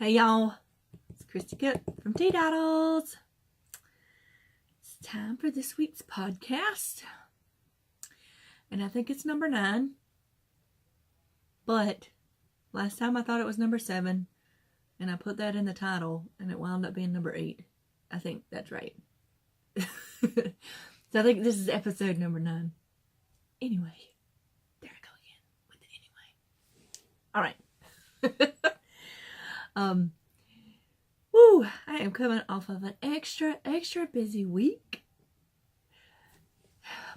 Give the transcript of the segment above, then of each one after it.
Hey y'all, it's Christy Cook from Teadoddles. It's time for this week's podcast. And I think it's number 9. But last time I thought it was number 7. And I put that in the title and it wound up being number 8. I think that's right. So I think this is episode number 9. Anyway, there I go again with the anyway. Alright. Woo, I am coming off of an extra busy week.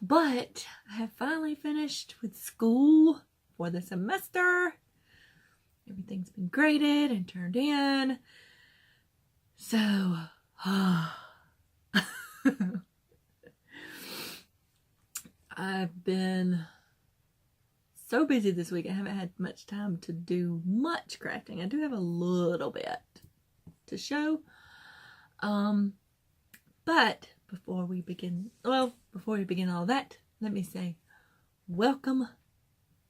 But I have finally finished with school for the semester. Everything's been graded and turned in. So, I've been so busy this week. I haven't had much time to do much crafting. I do have a little bit to show. But before we begin all that, let me say welcome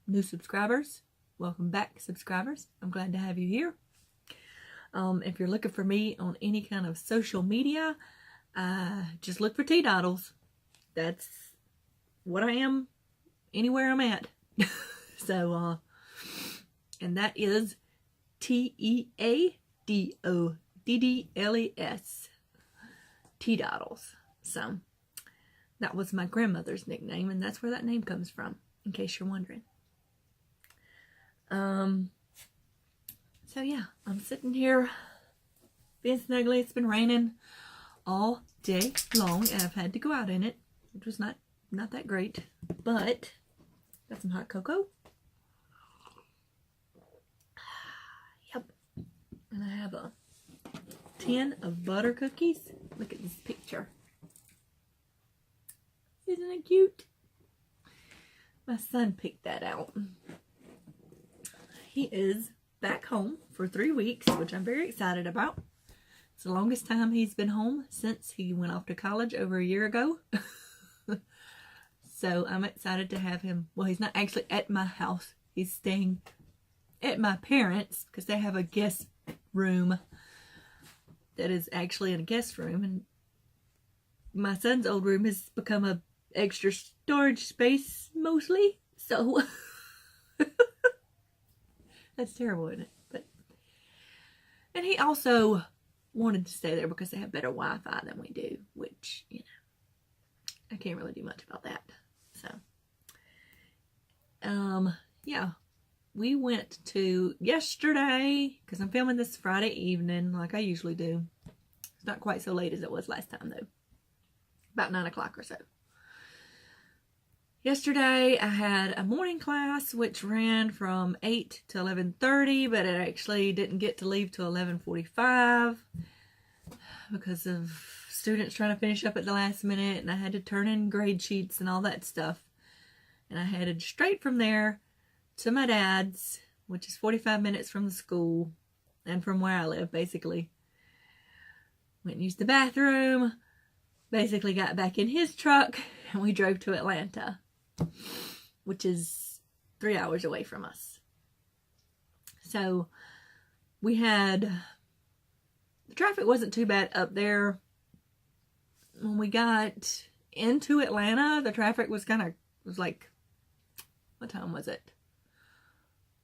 new subscribers. Welcome back subscribers. I'm glad to have you here. If you're looking for me on any kind of social media, just look for Teadoddles. That's what I am anywhere I'm at. So, and that is Teadoddles. Teadoddles. So, that was my grandmother's nickname, and that's where that name comes from, in case you're wondering. So yeah, I'm sitting here being snuggly. It's been raining all day long, and I've had to go out in it, which was not that great, but got some hot cocoa. Yep. And I have a tin of butter cookies. Look at this picture. Isn't it cute? My son picked that out. He is back home for 3 weeks, which I'm very excited about. It's the longest time he's been home since he went off to college over a year ago. So I'm excited to have him. Well, he's not actually at my house. He's staying at my parents' because they have a guest room that is actually in a guest room. And my son's old room has become a extra storage space mostly. So that's terrible, isn't it? And he also wanted to stay there because they have better Wi-Fi than we do, which, you know, I can't really do much about that. So, yeah, we went to yesterday, because I'm filming this Friday evening like I usually do. It's not quite so late as it was last time, though. About 9 o'clock or so. Yesterday, I had a morning class, which ran from 8 to 11:30, but it actually didn't get to leave till 11:45 because of students trying to finish up at the last minute, and I had to turn in grade sheets and all that stuff. And I headed straight from there to my dad's, which is 45 minutes from the school and from where I live, basically. Went and used the bathroom, basically got back in his truck, and we drove to Atlanta, which is 3 hours away from us. So we had, the traffic wasn't too bad up there. When we got into Atlanta, the traffic was like, what time was it?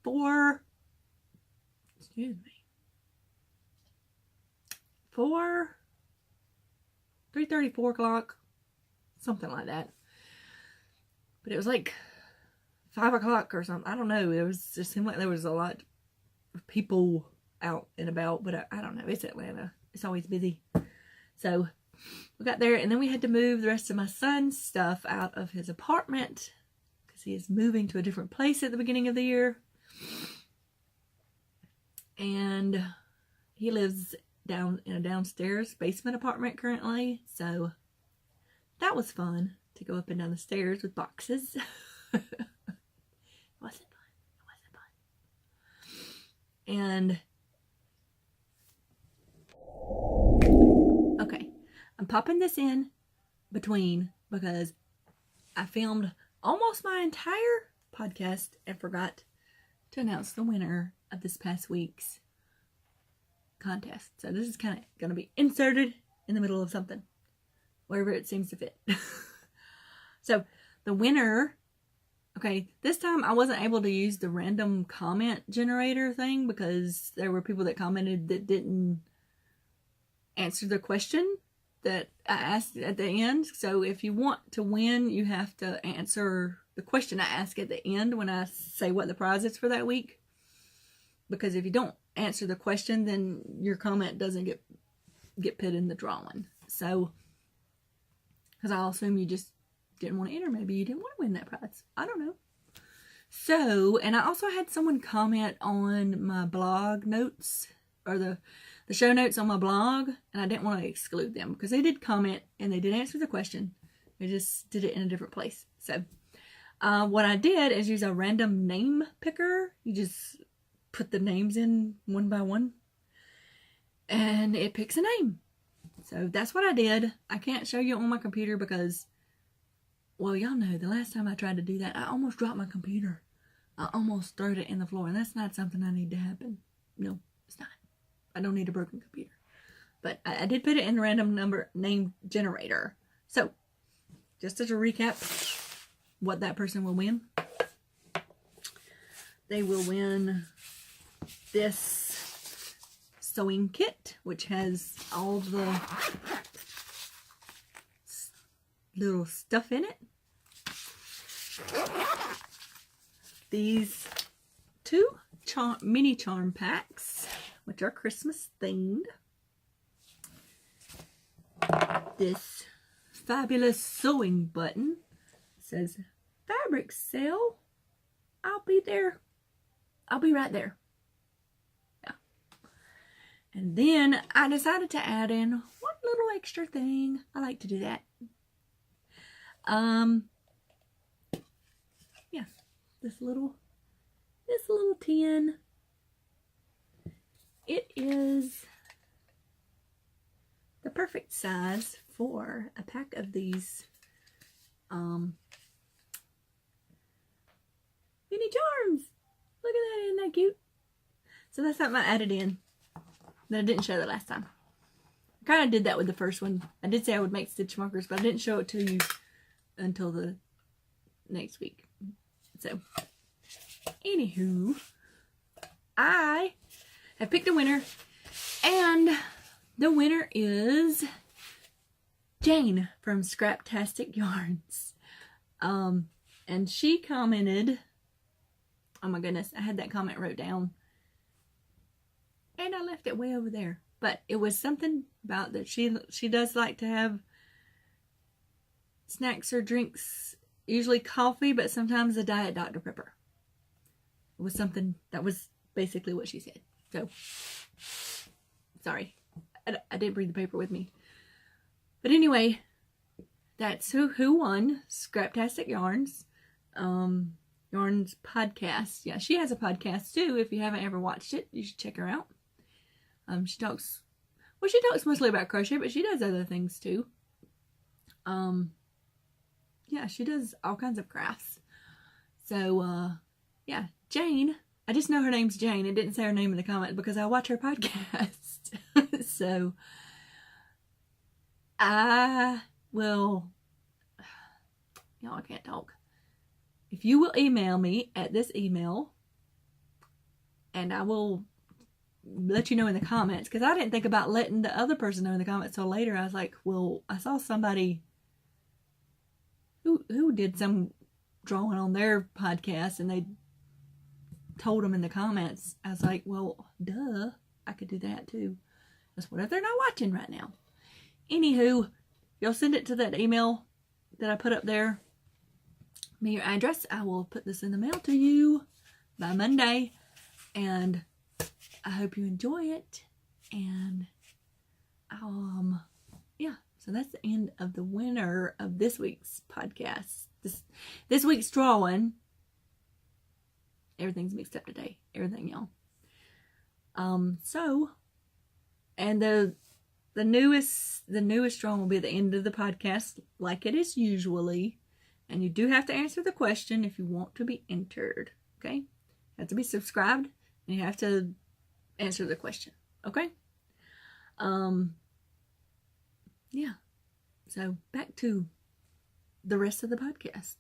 3:30, 4 o'clock, something like that. But it was like 5 o'clock or something. I don't know. It just seemed like there was a lot of people out and about, but I don't know. It's Atlanta. It's always busy. So we got there, and then we had to move the rest of my son's stuff out of his apartment because he is moving to a different place at the beginning of the year. And he lives down in a downstairs basement apartment currently. So that was fun to go up and down the stairs with boxes. It wasn't fun. And okay, I'm popping this in between because I filmed almost my entire podcast and forgot to announce the winner of this past week's contest. So this is kind of going to be inserted in the middle of something, wherever it seems to fit. So the winner, okay, this time I wasn't able to use the random comment generator thing because there were people that commented that didn't answer the question that I asked at the end. So if you want to win, you have to answer the question I ask at the end when I say what the prize is for that week. Because if you don't answer the question, then your comment doesn't get put in the drawing. So, because I'll assume you just didn't want to enter. Maybe you didn't want to win that prize. I don't know. So, and I also had someone comment on my blog notes, or the show notes on my blog, and I didn't want to exclude them because they did comment and they did answer the question. They just did it in a different place. So, what I did is use a random name picker. You just put the names in one by one, and it picks a name. So that's what I did. I can't show you on my computer because, well, y'all know the last time I tried to do that, I almost dropped my computer. I almost threw it in the floor, and that's not something I need to happen. No, it's not. I don't need a broken computer. But I did put it in the random number name generator. So, just as a recap, what that person will win. They will win this sewing kit, which has all the little stuff in it. These 2 mini charm packs, which are Christmas themed. This fabulous sewing button says fabric sale. I'll be there. I'll be right there. Yeah. And then I decided to add in one little extra thing. I like to do that. Yeah, this little tin. It is the perfect size for a pack of these mini charms. Look at that, isn't that cute? So that's something I added in that I didn't show the last time. I kind of did that with the first one. I did say I would make stitch markers, but I didn't show it to you until the next week. So, anywho, I have picked a winner, and the winner is Jane from Scraptastic Yarns. And she commented, oh my goodness, I had that comment wrote down, and I left it way over there. But it was something about that she does like to have snacks or drinks, usually coffee, but sometimes a Diet Dr. Pepper. It was something, that was basically what she said. So, sorry, I didn't bring the paper with me. But anyway, that's who won Scraptastic Yarns. Yarns podcast. Yeah, she has a podcast too. If you haven't ever watched it, you should check her out. She talks mostly about crochet, but she does other things too. Yeah, she does all kinds of crafts. So, yeah, Jane. I just know her name's Jane. It didn't say her name in the comment because I watch her podcast. So, I will, y'all, I can't talk. If you will email me at this email, and I will let you know in the comments, because I didn't think about letting the other person know in the comments till later. I was like, well, I saw somebody who did some drawing on their podcast, and they told them in the comments. I was like, well, duh, I could do that too. That's what if they're not watching right now. Anywho, you'll send it to that email that I put up there. Me your address. I will put this in the mail to you by Monday, and I hope you enjoy it. And yeah, so that's the end of the winner of this week's podcast. This week's drawing. Everything's mixed up today. Everything, y'all. So, and the newest drawing will be at the end of the podcast, like it is usually. And you do have to answer the question if you want to be entered. Okay? You have to be subscribed, and you have to answer the question. Okay? Yeah. So back to the rest of the podcast.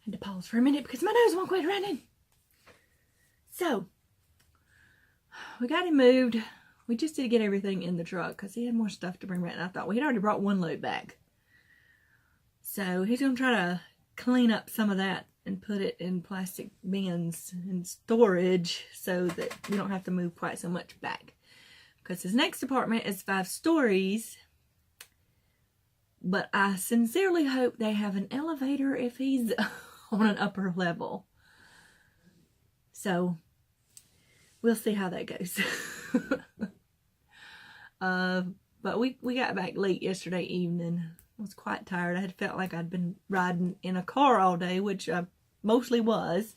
Had to pause for a minute because my nose won't quit running. So, we got him moved. We just did get everything in the truck because he had more stuff to bring back. And I thought we had already brought one load back. So, he's going to try to clean up some of that and put it in plastic bins and storage so that we don't have to move quite so much back. Because his next apartment is 5 stories. But I sincerely hope they have an elevator if he's on an upper level. So, we'll see how that goes. But we got back late yesterday evening. I was quite tired. I had felt like I'd been riding in a car all day, which I mostly was.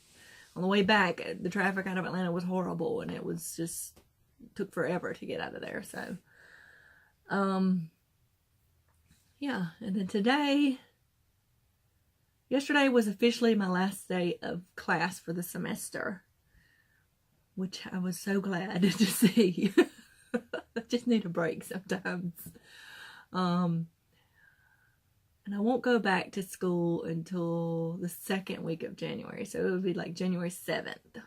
On the way back, the traffic out of Atlanta was horrible, and it was just took forever to get out of there. So, yeah. And then yesterday was officially my last day of class for the semester, which I was so glad to see. I just need a break sometimes. And I won't go back to school until the second week of January. So it would be like January 7th.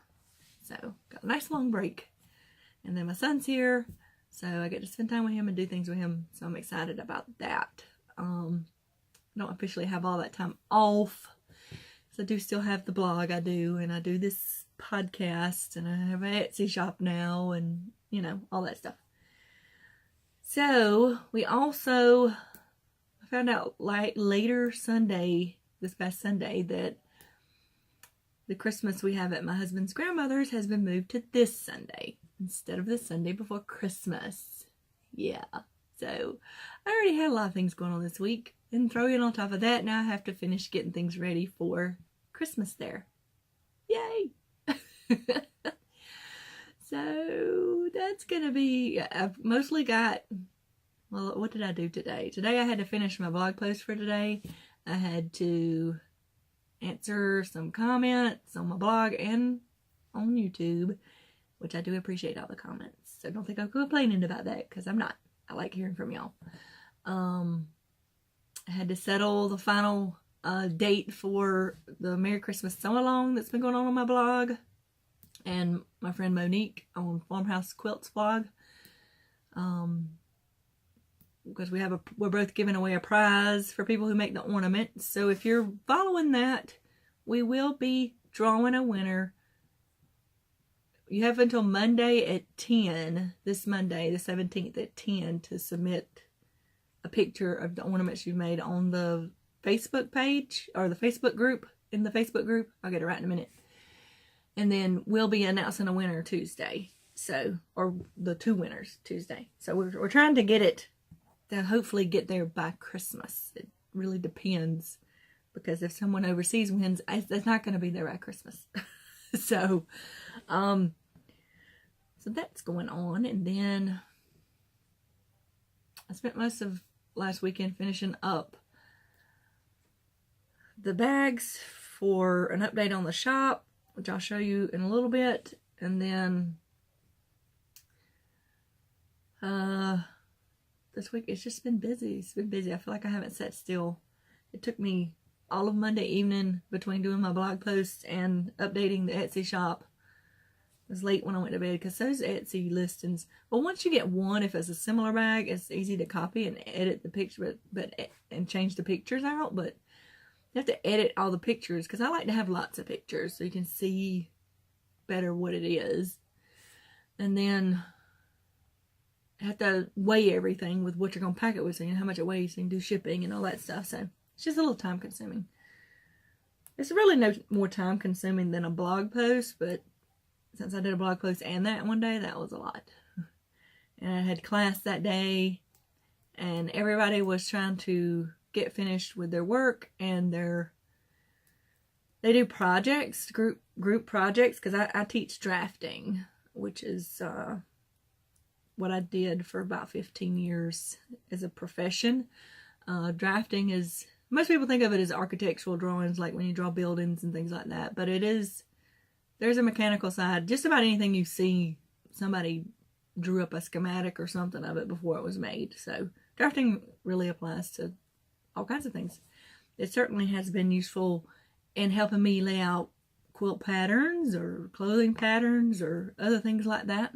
So got a nice long break. And then my son's here. So I get to spend time with him and do things with him. So I'm excited about that. I don't officially have all that time off. So I do still have the blog I do. And I do this podcast. And I have an Etsy shop now. And, you know, all that stuff. So we also found out later Sunday, this past Sunday, that the Christmas we have at my husband's grandmother's has been moved to this Sunday instead of the Sunday before Christmas. Yeah. So I already had a lot of things going on this week. And throw in on top of that, now I have to finish getting things ready for Christmas there. Yay! So that's going to be, I've mostly got, well, what did I do today? Today I had to finish my blog post for today. I had to answer some comments on my blog and on YouTube, which I do appreciate all the comments. So don't think I'm complaining about that, because I'm not. I like hearing from y'all. I had to settle the final date for the Merry Christmas Sing-Along that's been going on my blog. And my friend Monique on Farmhouse Quilts blog. Because we're both giving away a prize for people who make the ornaments. So if you're following that, we will be drawing a winner. You have until Monday at 10, this Monday, the 17th at 10, to submit a picture of the ornaments you've made on the Facebook page, or the Facebook group, in the Facebook group. I'll get it right in a minute. And then we'll be announcing a winner Tuesday. So, or the 2 winners Tuesday. So we're trying to get it, to hopefully get there by Christmas. It really depends. Because if someone overseas wins, it's not going to be there by Christmas. So that's going on. And then I spent most of last weekend finishing up the bags for an update on the shop, which I'll show you in a little bit. And then this week it's just been busy. It's been busy. I feel like I haven't sat still. It took me all of Monday evening between doing my blog posts and updating the Etsy shop. It was late when I went to bed, because those Etsy listings, well, once you get one, if it's a similar bag, it's easy to copy and edit the picture, and change the pictures out. But you have to edit all the pictures, because I like to have lots of pictures so you can see better what it is. And then I have to weigh everything with what you're going to pack it with, so you know how much it weighs, so you can do shipping and all that stuff. So it's just a little time consuming. It's really no more time consuming than a blog post, but since I did a blog post and that one day, that was a lot. And I had class that day, and everybody was trying to get finished with their work, and they do projects, group projects, because I teach drafting, which is what I did for about 15 years as a profession. Drafting is, most people think of it as architectural drawings, like when you draw buildings and things like that, but it is there's a mechanical side. Just about anything you see, somebody drew up a schematic or something of it before it was made. So drafting really applies to all kinds of things. It certainly has been useful in helping me lay out quilt patterns or clothing patterns or other things like that.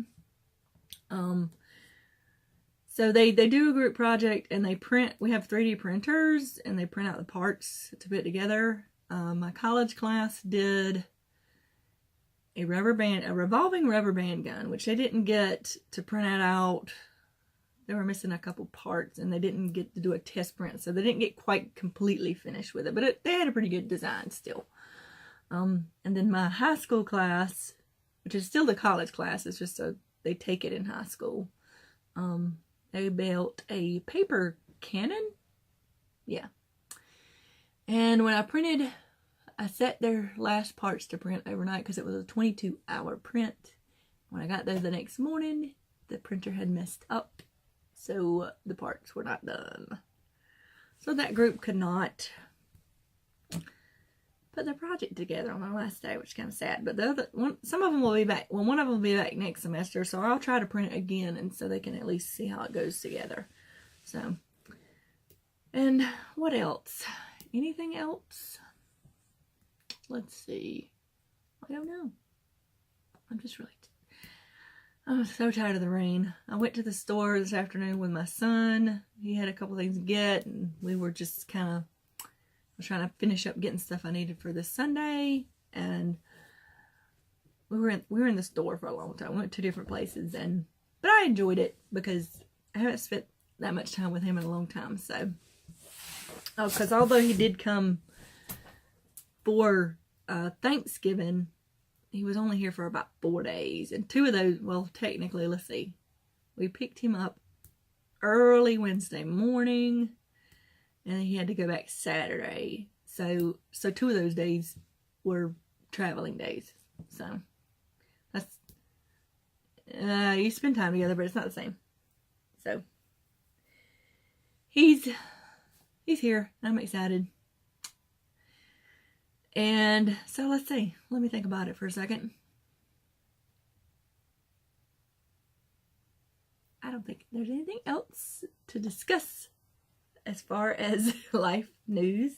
So they do a group project and they print. We have 3D printers and they print out the parts to put together. My college class did a revolving rubber band gun, which they didn't get to print it out. They were missing a couple parts and they didn't get to do a test print, so they didn't get quite completely finished with it, but they had a pretty good design still. And then my high school class, which is still the college class, it's just they take it in high school. They built a paper cannon. Yeah. And when I set their last parts to print overnight because it was a 22-hour print. When I got there the next morning, the printer had messed up, so the parts were not done. So that group could not put their project together on the last day, which is kind of sad. But the other one, some of them will be back. Well, one of them will be back next semester, so I'll try to print it again, and so they can at least see how it goes together. So, and what else? Anything else? Let's see. I don't know. I'm so tired of the rain. I went to the store this afternoon with my son. He had a couple things to get, and we were just kind of trying to finish up getting stuff I needed for this Sunday. And we were in the store for a long time. We went to different places, but I enjoyed it because I haven't spent that much time with him in a long time. So, because although he did come for Thanksgiving, he was only here for about 4 days, and 2 of those, well, technically, let's see, we picked him up early Wednesday morning, and then he had to go back Saturday. So 2 of those days were traveling days. So that's you spend time together, but it's not the same. So he's here. I'm excited. And so let's see. Let me think about it for a second. I don't think there's anything else to discuss as far as life news.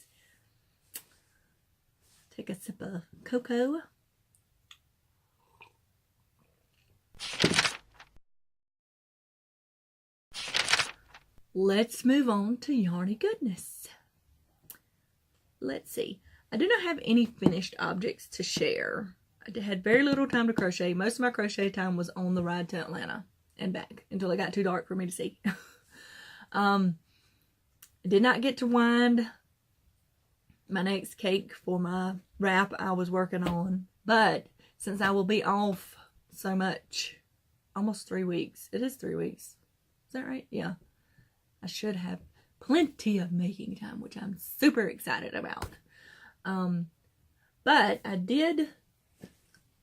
Take a sip of cocoa. Let's move on to yarny goodness. Let's see. I do not have any finished objects to share. I had very little time to crochet. Most of my crochet time was on the ride to Atlanta and back until it got too dark for me to see. I did not get to wind my next cake for my wrap I was working on, but since I will be off so much, almost 3 weeks. It is 3 weeks. Is that right? Yeah. I should have plenty of making time, which I'm super excited about. But I did,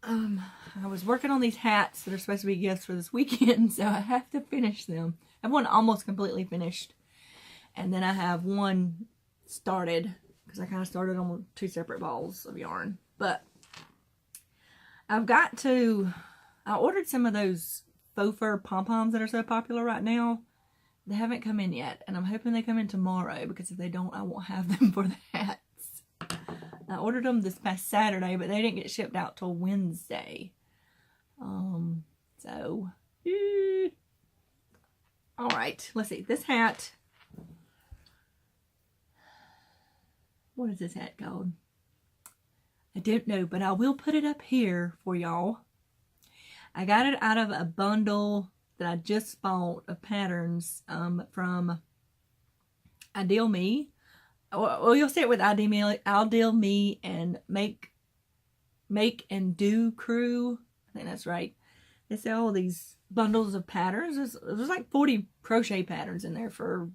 I was working on these hats that are supposed to be gifts for this weekend, so I have to finish them. I have one almost completely finished, and then I have one started, because I kind of started on 2 separate balls of yarn. But I ordered some of those faux fur pom-poms that are so popular right now. They haven't come in yet, and I'm hoping they come in tomorrow, because if they don't, I won't have them for the hats. I ordered them this past Saturday, but they didn't get shipped out till Wednesday. All right, let's see. This hat, what is this hat called? I don't know, but I will put it up here for y'all. I got it out of a bundle that I just bought of patterns from Ideal Me. Well, you'll see it with Ideal Me and Make and Do Crew. I think that's right. They sell all these bundles of patterns. There's like 40 crochet patterns in there for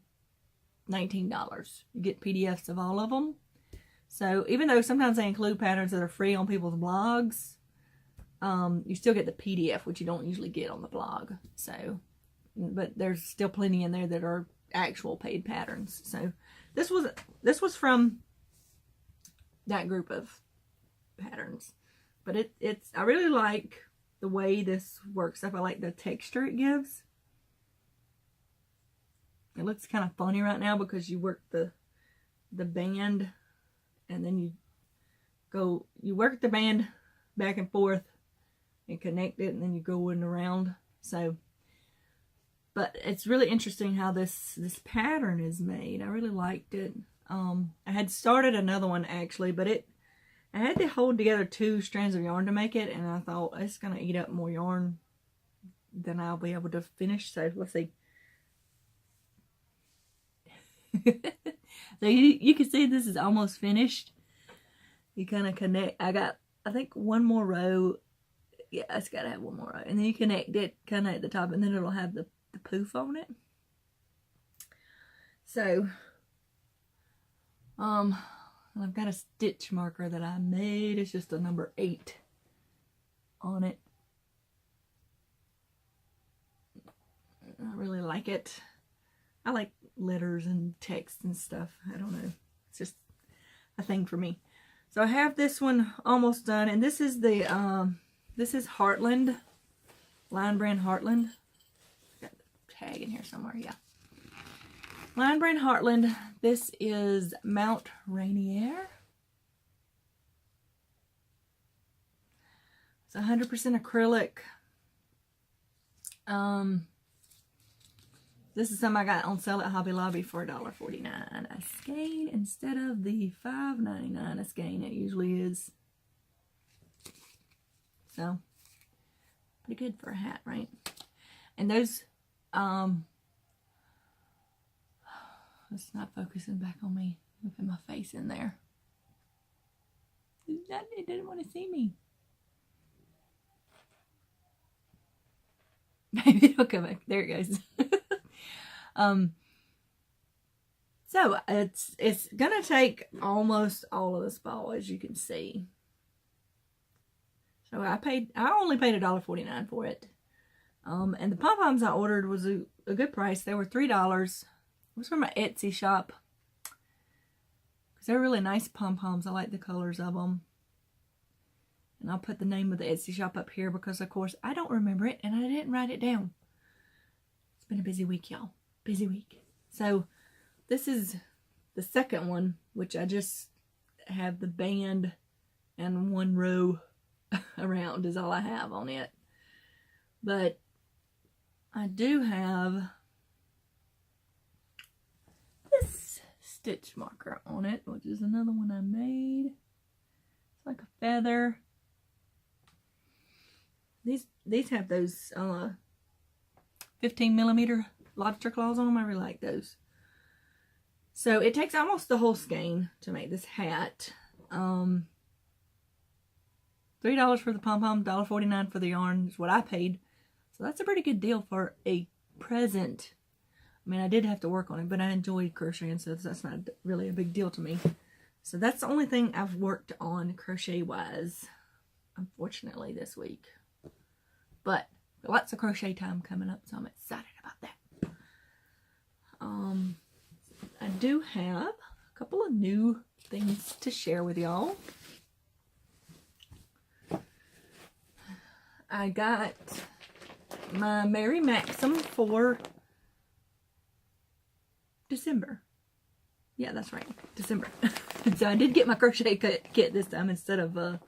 $19. You get PDFs of all of them. So even though sometimes they include patterns that are free on people's blogs, you still get the PDF, which you don't usually get on the blog. So, but there's still plenty in there that are actual paid patterns. So this was from that group of patterns. But I really like the way this works. I like the texture it gives. It looks kind of funny right now because you work the band, and then you work the band back and forth and connect it, and then you go in around. So, but it's really interesting how this pattern is made. I really liked it. I had started another one actually, but I had to hold together 2 strands of yarn to make it, and I thought it's gonna eat up more yarn than I'll be able to finish. So let's see. So you can see this is almost finished. You kind of connect. I think one more row. Yeah, it's got to have one more row. And then you connect it kind of at the top, and then it'll have the poof on it. So, I've got a stitch marker that I made. It's just a number 8 on it. I really like it. I like letters and text and stuff. I don't know. It's just a thing for me. So I have this one almost done, and this is the this is Heartland, Lion Brand Heartland. Got the tag in here somewhere, yeah. Lion Brand Heartland. This is Mount Rainier. It's 100% acrylic. This is something I got on sale at Hobby Lobby for $1.49 a skein instead of the $5.99 a skein it usually is. So, pretty good for a hat, right? And those, it's not focusing back on me. Look at my face in there. It didn't want to see me. Maybe it'll come back. There it goes. So it's gonna take almost all of this fall, as you can see. So I only paid $1.49 for it. And the pom-poms I ordered was a good price. They were $3. It was from my Etsy shop. Because they're really nice pom-poms. I like the colors of them. And I'll put the name of the Etsy shop up here because, of course, I don't remember it and I didn't write it down. It's been a busy week, y'all. Busy week. So this is the second one, which I just have the band and one row around is all I have on it. But I do have this stitch marker on it, which is another one I made. It's like a feather. These have those 15mm lobster claws on them. I really like those. So it takes almost the whole skein to make this hat. $3 for the pom-pom, $1.49 for the yarn is what I paid. So that's a pretty good deal for a present. I mean, I did have to work on it, but I enjoyed crocheting, so that's not really a big deal to me. So that's the only thing I've worked on crochet-wise, unfortunately, this week. But lots of crochet time coming up, so I'm excited about that. I do have a couple of new things to share with y'all. I got my Mary Maxim for December. Yeah, that's right, December. So I did get my crochet kit this time instead of a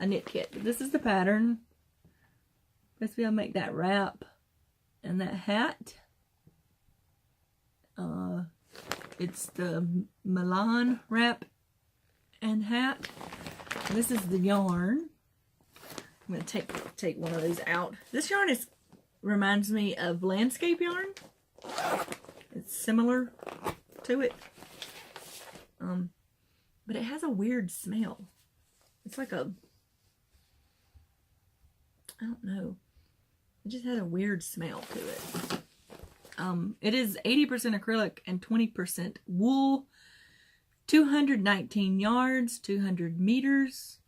knit kit. But this is the pattern. Basically, I'll make that wrap and that hat. It's the Milan wrap and hat. And this is the yarn. I'm going to take one of those out. This yarn reminds me of landscape yarn. It's similar to it. But it has a weird smell. It's like I don't know. It just has a weird smell to it. It is 80% acrylic and 20% wool. 219 yards, 200 meters,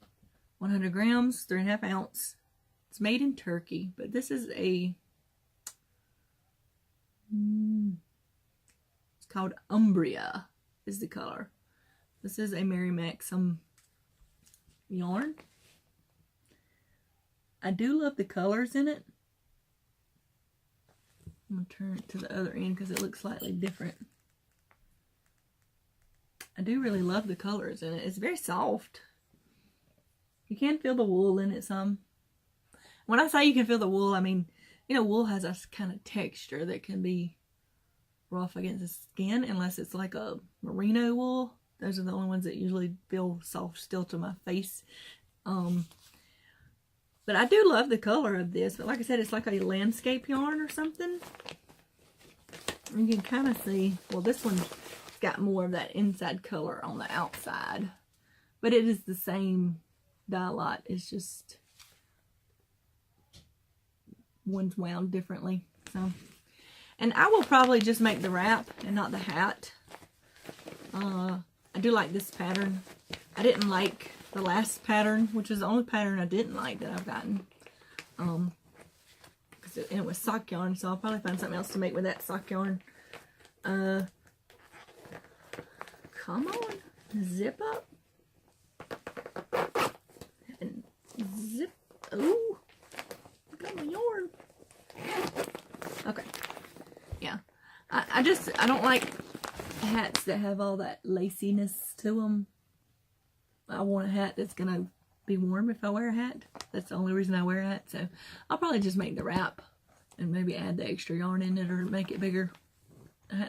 100 grams, 3.5 ounce. It's made in Turkey, but this is it's called Umbria is the color. This is a Mary Maxim yarn. I do love the colors in it. I'm going to turn it to the other end because it looks slightly different. I do really love the colors in it. It's very soft. You can feel the wool in it some. When I say you can feel the wool, I mean, you know, wool has a kind of texture that can be rough against the skin unless it's like a merino wool. Those are the only ones that usually feel soft still to my face. But I do love the color of this. But like I said, it's like a landscape yarn or something. You can kind of see, well, this one's got more of that inside color on the outside. But it is the same dye lot. It's just one's wound differently. So, and I will probably just make the wrap and not the hat. I do like this pattern. I didn't like the last pattern, which is the only pattern I didn't like that I've gotten. Because it was sock yarn, so I'll probably find something else to make with that sock yarn. Come on, zip up. And zip. Ooh, got my yarn. Okay, yeah. I don't like hats that have all that laciness to them. I want a hat that's gonna be warm if I wear a hat. That's the only reason I wear a hat. So I'll probably just make the wrap and maybe add the extra yarn in it or make it bigger.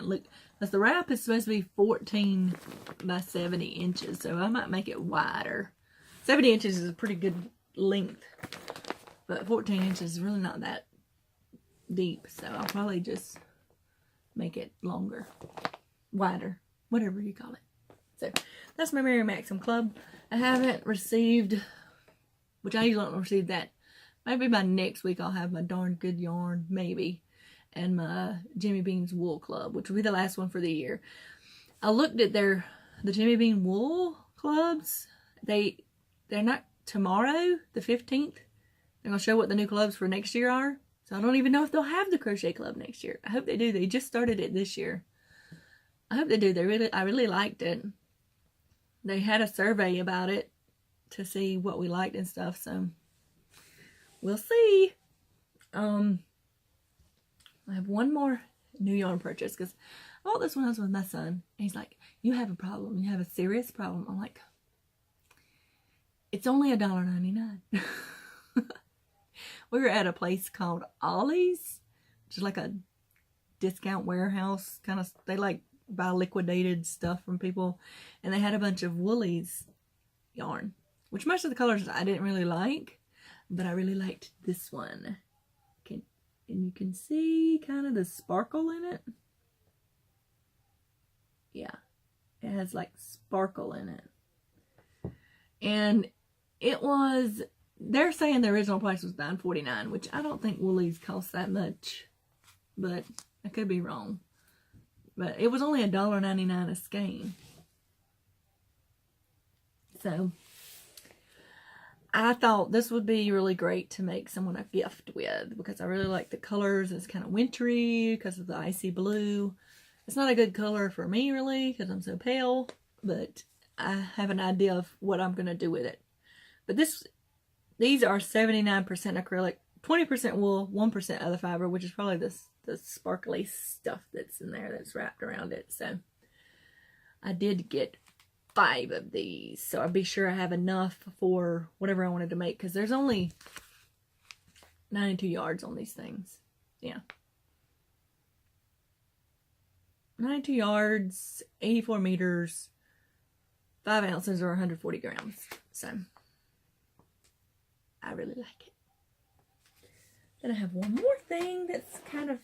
Look, because the wrap is supposed to be 14 by 70 inches, so I might make it wider. 70 inches is a pretty good length, but 14 inches is really not that deep, so I'll probably just make it longer, wider, whatever you call it. So that's my Mary Maxim Club. I haven't received, which I usually don't receive that. Maybe by next week I'll have my Darn Good Yarn, maybe, and my Jimmy Bean's Wool Club, which will be the last one for the year. I looked at the Jimmy Bean Wool Clubs. They're not tomorrow, the 15th. They're going to show what the new clubs for next year are. So I don't even know if they'll have the crochet club next year. I hope they do. They just started it this year. I hope they do. I really liked it. They had a survey about it to see what we liked and stuff, so we'll see. I have one more new yarn purchase because I bought this when I was with my son. And he's like, "You have a problem. You have a serious problem." I'm like, "It's only $1.99. We were at a place called Ollie's, which is like a discount warehouse kind of. They like buy liquidated stuff from people, and they had a bunch of Woolies yarn, which most of the colors I didn't really like, but I really liked this one. And you can see kind of the sparkle in it. Yeah, it has like sparkle in it. And it was, they're saying the original price was $9.49, which I don't think Woolies cost that much, but I could be wrong. But it was only $1.99 a skein. So I thought this would be really great to make someone a gift with, because I really like the colors. It's kind of wintry because of the icy blue. It's not a good color for me really because I'm so pale, but I have an idea of what I'm going to do with it. But these are 79% acrylic, 20% wool, 1% other fiber, which is probably the sparkly stuff that's in there that's wrapped around it. So I did get 5 of these, so I'll be sure I have enough for whatever I wanted to make, because there's only 92 yards on these things. Yeah, 92 yards, 84 meters, 5 ounces or 140 grams. So I really like it. Then I have one more thing that's kind of,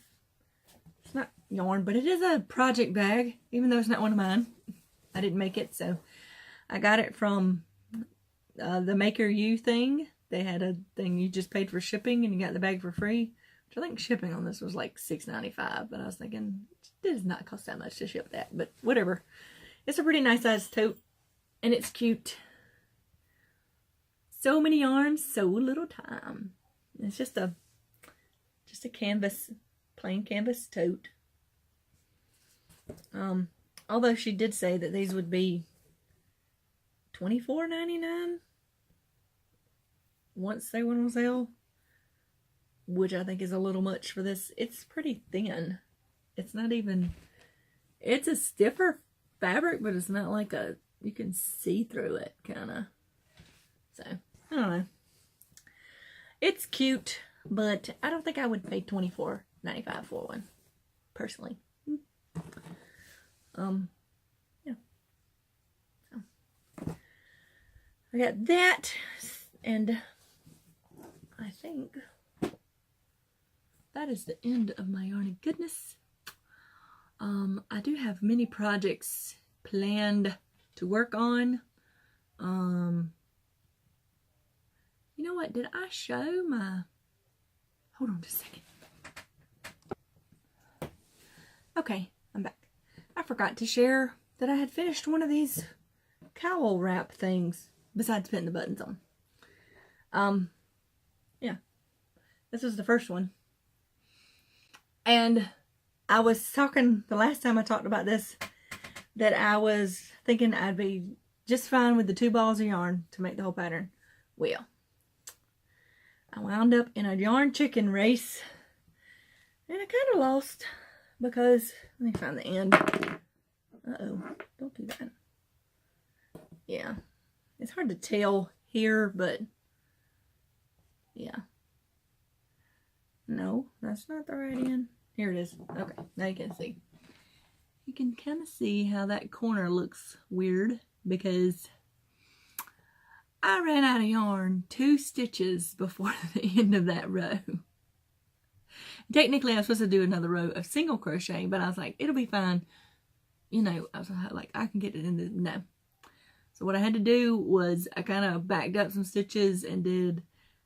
it's not yarn, but it is a project bag, even though it's not one of mine. I didn't make it, so I got it from the Maker You thing. They had a thing you just paid for shipping and you got the bag for free, which I think shipping on this was like $6.95, but I was thinking it does not cost that much to ship that, but whatever. It's a pretty nice size tote and it's cute. So many yarns, so little time. It's just a canvas, plain canvas tote. Although she did say that these would be $24.99 once they went on sale. which I think is a little much for this. It's pretty thin. It's not even, it's a stiffer fabric, but it's not like a, you can see through it, kind of. So, I don't know. It's cute, but I don't think I would pay $24.95 for one, personally. Yeah. So, I got that, and I think that is the end of my yarny goodness. I do have many projects planned to work on. You know what? Did I show my... Hold on just a second. Okay, I'm back. I forgot to share that I had finished one of these cowl wrap things besides putting the buttons on. Yeah. This was the first one. And I was talking, the last time I talked about this, that I was thinking I'd be just fine with the 2 balls of yarn to make the whole pattern. Well, I wound up in a yarn chicken race, and I kind of lost because, let me find the end. Uh-oh, don't do that. Yeah, it's hard to tell here, but yeah. No, that's not the right end. Here it is. Okay, now you can see. You can kind of see how that corner looks weird because I ran out of yarn 2 stitches before the end of that row. Technically, I was supposed to do another row of single crochet, but I was like, it'll be fine. You know, I was like, I can get it in the, no. So what I had to do was I kind of backed up some stitches and did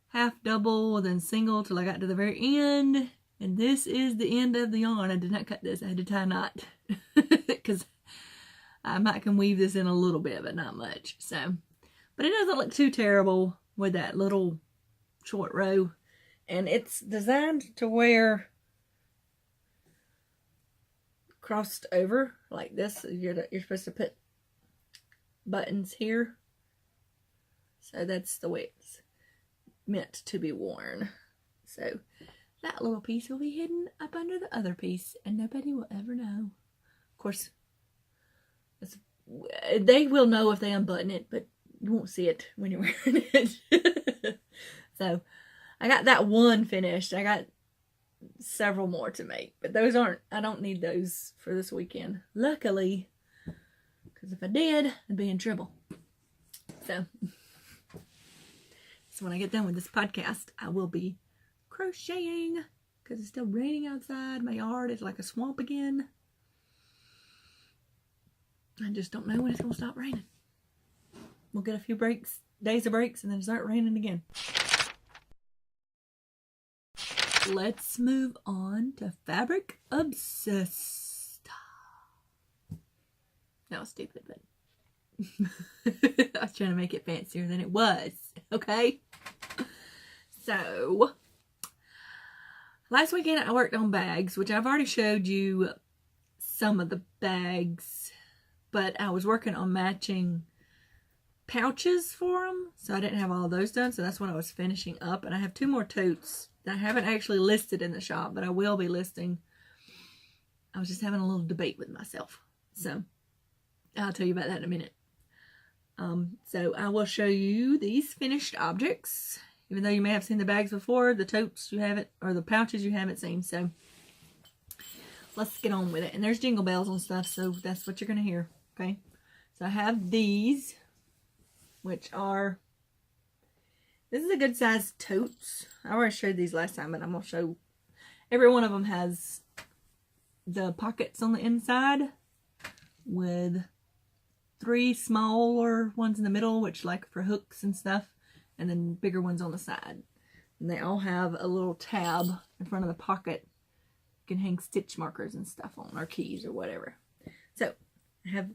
half double, then single till I got to the very end. And this is the end of the yarn. I did not cut this. I had to tie a knot because I might can weave this in a little bit, but not much. So, but it doesn't look too terrible with that little short row. And it's designed to wear crossed over like this. You're supposed to put buttons here. So that's the way it's meant to be worn. So that little piece will be hidden up under the other piece and nobody will ever know. Of course, they will know if they unbutton it, but you won't see it when you're wearing it. So I got that one finished. I got several more to make, but those aren't, I don't need those for this weekend. Luckily, because if I did, I'd be in trouble. So when I get done with this podcast, I will be crocheting because it's still raining outside. My yard is like a swamp again. I just don't know when it's going to stop raining. We'll get a few breaks, days of breaks, and then start raining again. Let's move on to Fabric Obsessed. That was stupid, but I was trying to make it fancier than it was. Okay? So, last weekend I worked on bags, which I've already showed you some of the bags, but I was working on matching pouches for them, so I didn't have all those done, so that's what I was finishing up. And I have 2 more totes that I haven't actually listed in the shop, but I will be listing. I was just having a little debate with myself, so I'll tell you about that in a minute. So I will show you these finished objects. Even though you may have seen the bags before, the totes you haven't, or the pouches you haven't seen. So let's get on with it. And there's jingle bells and stuff, so that's what you're going to hear. Okay. So I have these, which are, this is a good size totes. I already showed these last time, but I'm going to show, every one of them has the pockets on the inside with 3 smaller ones in the middle, which like for hooks and stuff, and then bigger ones on the side. And they all have a little tab in front of the pocket. You can hang stitch markers and stuff on, or keys or whatever. So I have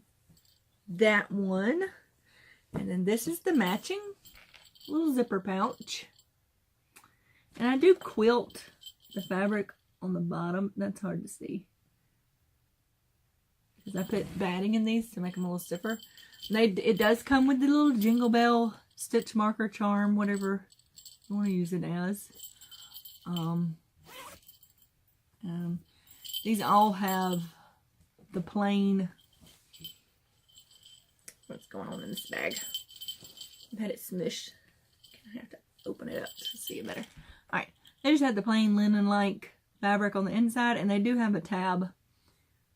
that one, and then this is the matching little zipper pouch. And I do quilt the fabric on the bottom. That's hard to see, because I put batting in these to make them a little stiffer. It does come with the little jingle bell stitch marker charm, whatever you want to use it as. These all have the plain. What's going on in this bag? I've had it smushed. I have to open it up to see it better. Alright, they just have the plain linen-like fabric on the inside, and they do have a tab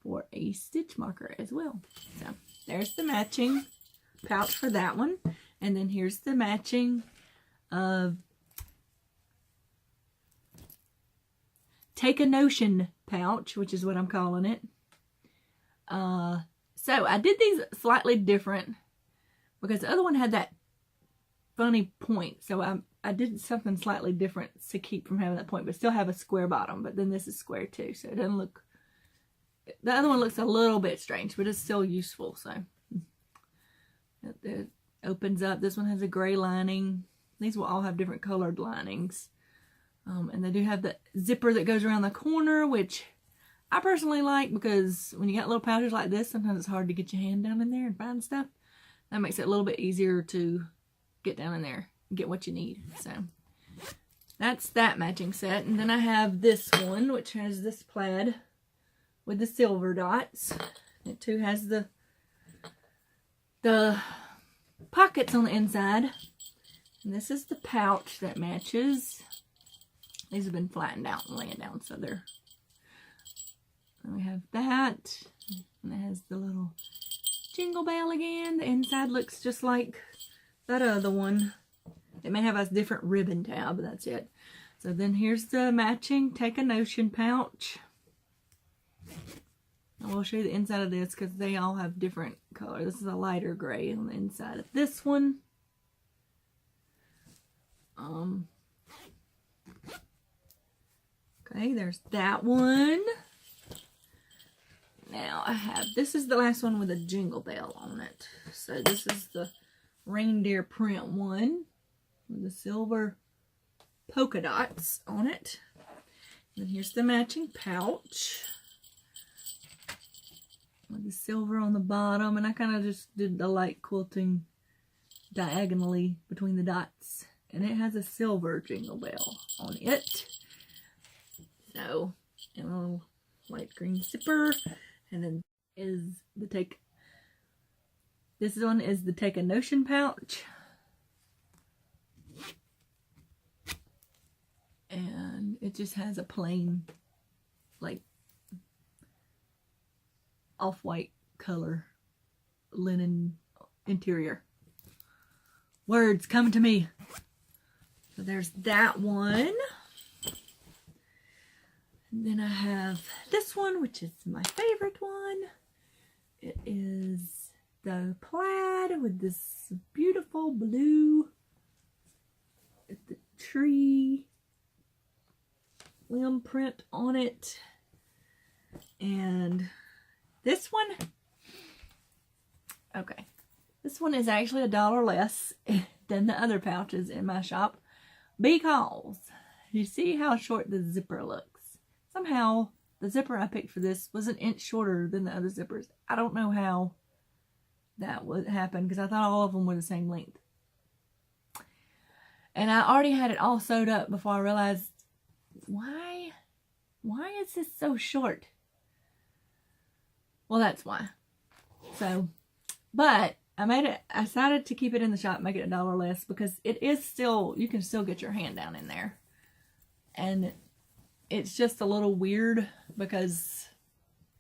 for a stitch marker as well. So there's the matching pouch for that one, and then here's the matching Take a Notion pouch, which is what I'm calling it. So I did these slightly different because the other one had that funny point. So I did something slightly different to keep from having that point, but still have a square bottom. But then this is square too, so it doesn't look. The other one looks a little bit strange, but it's still useful. So it opens up. This one has a gray lining. These will all have different colored linings. And they do have the zipper that goes around the corner, which I personally like because when you got little pouches like this, sometimes it's hard to get your hand down in there and find stuff. That makes it a little bit easier to get down in there and get what you need. So that's that matching set. And then I have this one, which has this plaid with the silver dots. It too has the pockets on the inside. And this is the pouch that matches. These have been flattened out and laying down, so they're. And we have that, and it has the little jingle bell again. The inside looks just like that other one. It may have a different ribbon tab, but that's it. So then here's the matching Take a Notion pouch. I will show you the inside of this because they all have different colors. This is a lighter gray on the inside of this one. Okay, there's that one. Now I have, this is the last one with a jingle bell on it. So this is the reindeer print one with the silver polka dots on it. And here's the matching pouch with the silver on the bottom. And I kind of just did the light quilting diagonally between the dots. And it has a silver jingle bell on it. So, and a little light green zipper. And then is the this one is the Take a Notion pouch. And it just has a plain, like, off-white color linen interior. Words coming to me. So there's that one. And then I have this one, which is my favorite one. It is the plaid with this beautiful blue, the tree limb print on it. And this one, okay, this one is actually $1 less than the other pouches in my shop because you see how short the zipper looks. Somehow, the zipper I picked for this was an inch shorter than the other zippers. I don't know how that would happen because I thought all of them were the same length. And I already had it all sewed up before I realized, why is this so short? Well, that's why. So, but I decided to keep it in the shop, make it $1 less because it is still, you can still get your hand down in there. And it's just a little weird because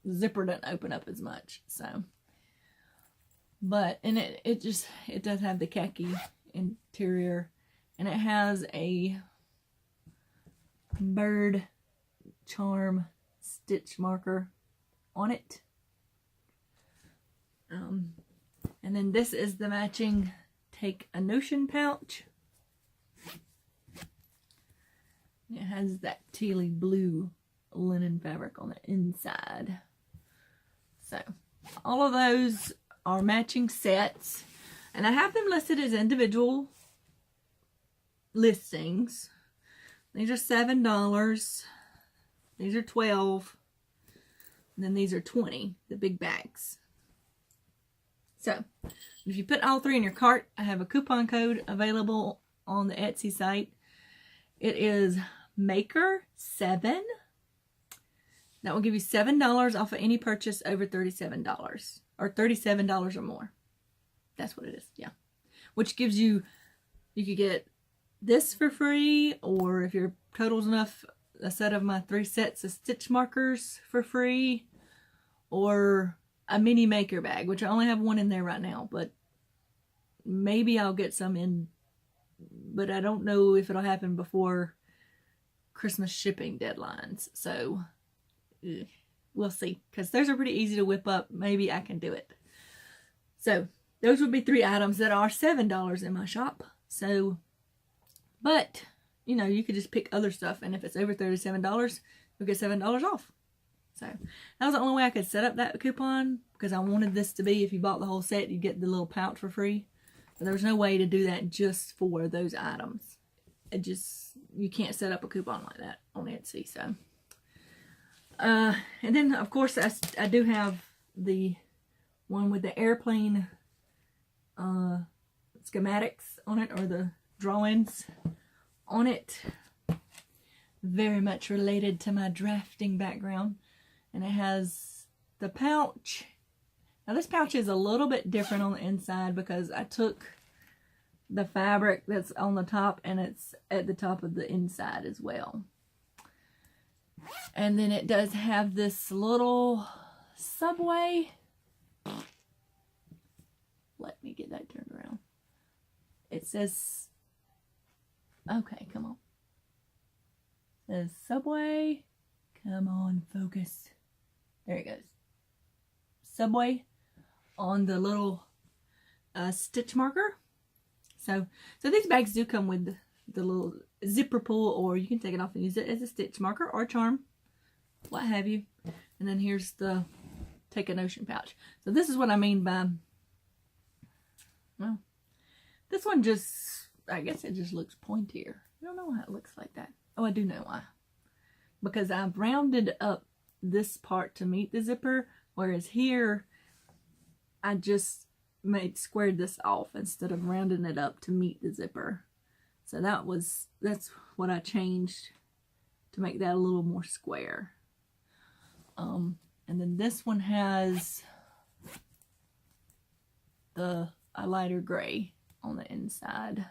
the zipper doesn't open up as much. So, but, and it does have the khaki interior, and it has a bird charm stitch marker on it. And then this is the matching Take a Notion pouch. It has that tealy blue linen fabric on the inside. So, all of those are matching sets. And I have them listed as individual listings. These are $7. These are $12. And then these are $20, the big bags. So, if you put all three in your cart, I have a coupon code available on the Etsy site. It is Maker 7. That will give you $7 off of any purchase over $37 or $37 or more. That's what it is. Yeah. Which gives you, you could get this for free, or if your total's enough, a set of my 3 sets of stitch markers for free, or a mini maker bag, which I only have one in there right now, but maybe I'll get some in, but I don't know if it'll happen before Christmas shipping deadlines. So we'll see, because those are pretty easy to whip up. Maybe I can do it. So those would be 3 items that are $7 in my shop. So, but you know, you could just pick other stuff, and if it's over $37, you'll get $7 off. So that was the only way I could set up that coupon, because I wanted this to be, if you bought the whole set, you get the little pouch for free. But there was no way to do that just for those items. It just, you can't set up a coupon like that on Etsy. So, and then of course I do have the one with the airplane schematics on it, or the drawings on it. Very much related to my drafting background. And it has the pouch. Now this pouch is a little bit different on the inside, because I took the fabric that's on the top and it's at the top of the inside as well. And then it does have this little subway. Let me get that turned around. It says, okay, come on. It says subway. Come on, focus. There it goes. Subway on the little stitch marker. So these bags do come with the little zipper pull, or you can take it off and use it as a stitch marker or charm, what have you. And then here's the Take a Notion pouch. So this is what I mean by, well, this one just, I guess it just looks pointier. I don't know why it looks like that. Oh, I do know why. Because I've rounded up this part to meet the zipper, whereas here I just squared this off instead of rounding it up to meet the zipper. So that's what I changed to make that a little more square. And then this one has a lighter gray on the inside.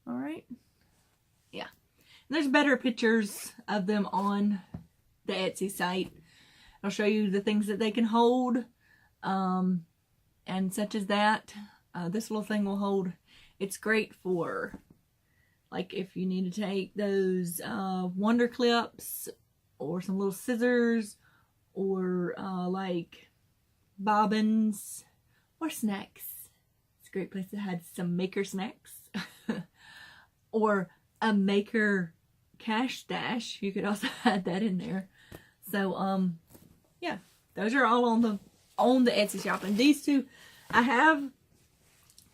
All right. Yeah. And there's better pictures of them on the Etsy site. I'll show you the things that they can hold, and such as that. This little thing will hold. It's great for, like, if you need to take those wonder clips, or some little scissors, or like bobbins, or snacks. It's a great place to have some maker snacks. Or a maker cash stash. You could also add that in there. So yeah, those are all on the Etsy shop. And these two, I have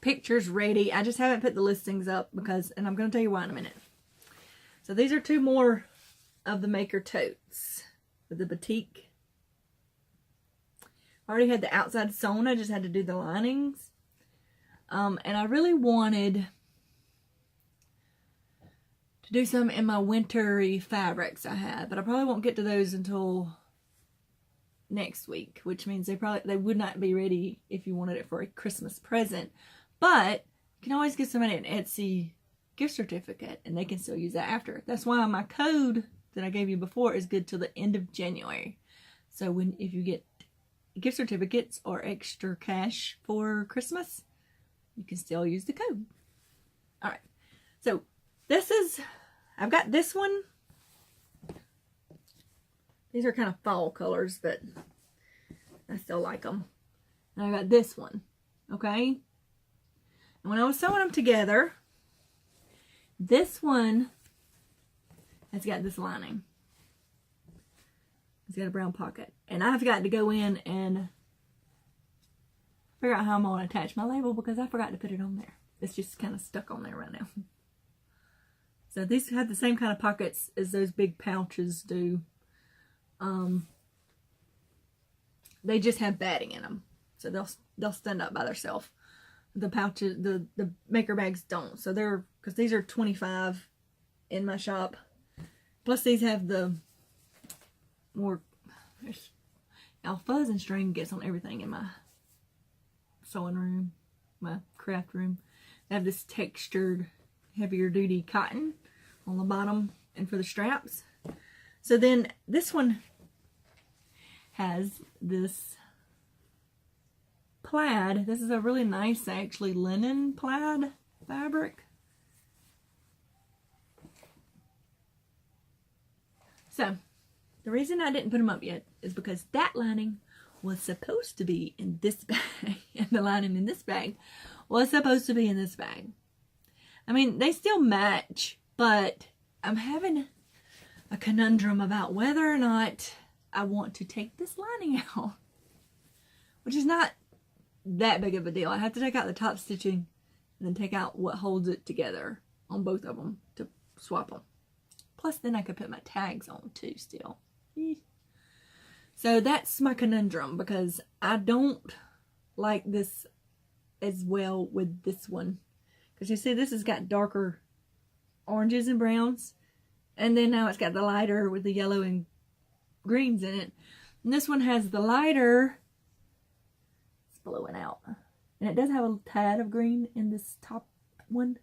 pictures ready. I just haven't put the listings up because, and I'm going to tell you why in a minute. So these are 2 more of the maker totes with the batik. I already had the outside sewn. I just had to do the linings. And I really wanted to do some in my wintry fabrics I have, but I probably won't get to those until next week, which means they would not be ready if you wanted it for a Christmas present. But you can always give somebody an Etsy gift certificate and they can still use that after. That's why my code that I gave you before is good till the end of January. So if you get gift certificates or extra cash for Christmas, you can still use the code. All right. So I've got this one. These are kind of fall colors, but I still like them. And I got this one, okay? And when I was sewing them together, this one has got this lining. It's got a brown pocket. And I've got to go in and figure out how I'm going to attach my label because I forgot to put it on there. It's just kind of stuck on there right now. So these have the same kind of pockets as those big pouches do. They just have batting in them. So they'll stand up by themselves. The pouches, the maker bags don't. So because these are 25 in my shop. Plus these have the more, now fuzz and string gets on everything in my sewing room, my craft room. They have this textured, heavier duty cotton on the bottom and for the straps. So then this one has this plaid. This is a really nice, actually, linen plaid fabric. So the reason I didn't put them up yet is because that lining was supposed to be in this bag, and the lining in this bag was supposed to be in this bag. I mean, they still match, but I'm having a conundrum about whether or not I want to take this lining out, which is not that big of a deal. I have to take out the top stitching and then take out what holds it together on both of them to swap them. Plus, then I could put my tags on too still. So that's my conundrum, because I don't like this as well with this one. Because you see, this has got darker oranges and browns. And then now it's got the lighter with the yellow and greens in it. And this one has the lighter. It's blowing out. And it does have a tad of green in this top one.